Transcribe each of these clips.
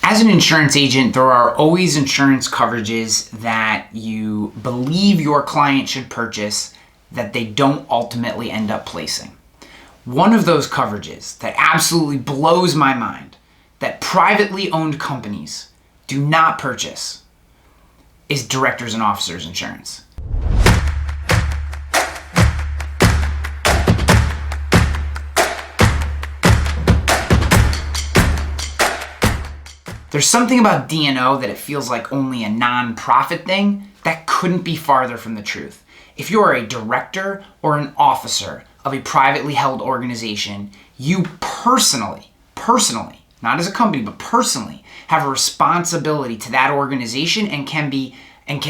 As an insurance agent, there are always insurance coverages that you believe your client should purchase that they don't ultimately end up placing. One of those coverages that absolutely blows my mind that privately owned companies do not purchase is directors and officers insurance. There's something about D&O that it feels like only a non-profit thing that couldn't be farther from the truth. If you are a director or an officer of a privately held organization, you personally, not as a company, but personally, have a responsibility to that organization and can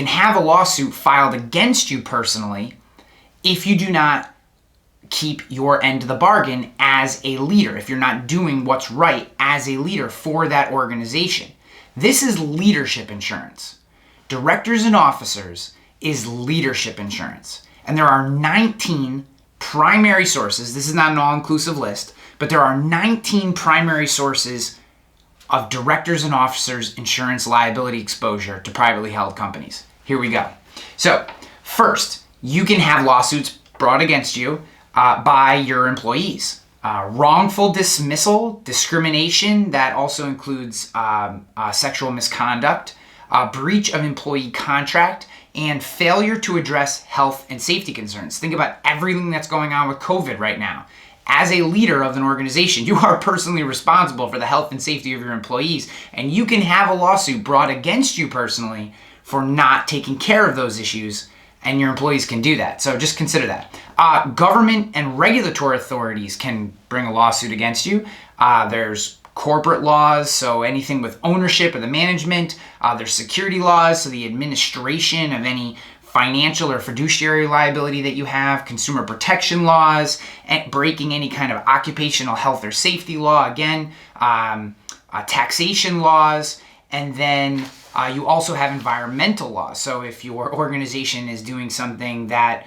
have a lawsuit filed against you personally if you do not keep your end of the bargain as a leader, if you're not doing what's right as a leader for that organization. This is leadership insurance. Directors and officers is leadership insurance. And there are 19 primary sources. This is not an all-inclusive list, but there are 19 primary sources of directors and officers insurance liability exposure to privately held companies. Here we go. So first, you can have lawsuits brought against you by your employees. Wrongful dismissal, discrimination, that also includes sexual misconduct, breach of employee contract, and failure to address health and safety concerns. Think about everything that's going on with COVID right now. As a leader of an organization, you are personally responsible for the health and safety of your employees, and you can have a lawsuit brought against you personally for not taking care of those issues, and your employees can do that. So just consider that. Government and regulatory authorities can bring a lawsuit against you. There's corporate laws, so anything with ownership of the management. There's security laws, so the administration of any financial or fiduciary liability that you have, consumer protection laws, and breaking any kind of occupational health or safety law, again, taxation laws, and then you also have environmental laws. So if your organization is doing something that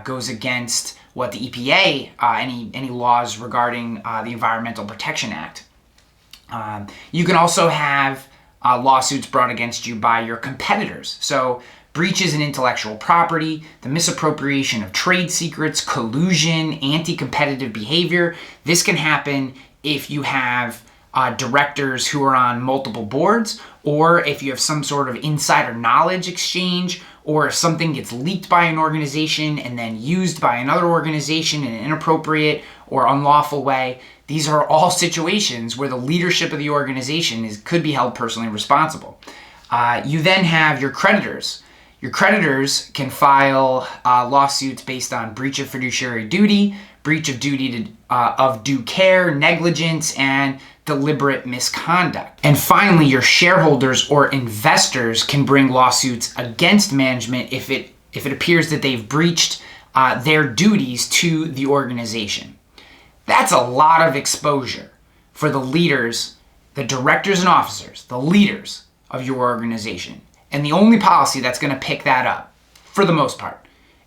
goes against what the EPA, any laws regarding the Environmental Protection Act. You can also have lawsuits brought against you by your competitors. So breaches in intellectual property, the misappropriation of trade secrets, collusion, anti-competitive behavior. This can happen if you have directors who are on multiple boards, or if you have some sort of insider knowledge exchange, or if something gets leaked by an organization and then used by another organization in an inappropriate or unlawful way. These are all situations where the leadership of the organization could be held personally responsible. You then have your creditors. Your creditors can file lawsuits based on breach of fiduciary duty, breach of duty of due care, negligence, and deliberate misconduct. And finally, your shareholders or investors can bring lawsuits against management if it appears that they've breached their duties to the organization. That's a lot of exposure for the leaders, the directors and officers, the leaders of your organization. And the only policy that's going to pick that up, for the most part,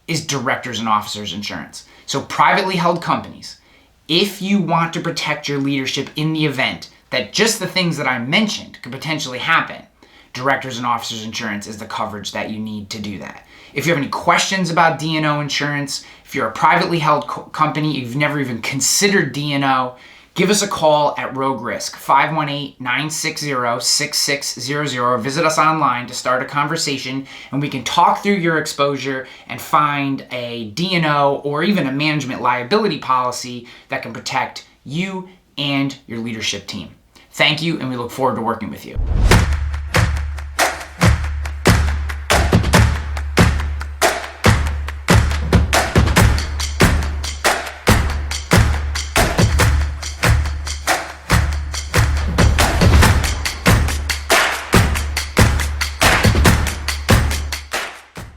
is directors and officers insurance. So privately held companies, if you want to protect your leadership in the event that just the things that I mentioned could potentially happen, directors and officers insurance is the coverage that you need to do that. If you have any questions about D&O insurance, if you're a privately held company, you've never even considered D&O, give us a call at Rogue Risk, 518-960-6600. Visit us online to start a conversation, and we can talk through your exposure and find a D&O or even a management liability policy that can protect you and your leadership team. Thank you, and we look forward to working with you.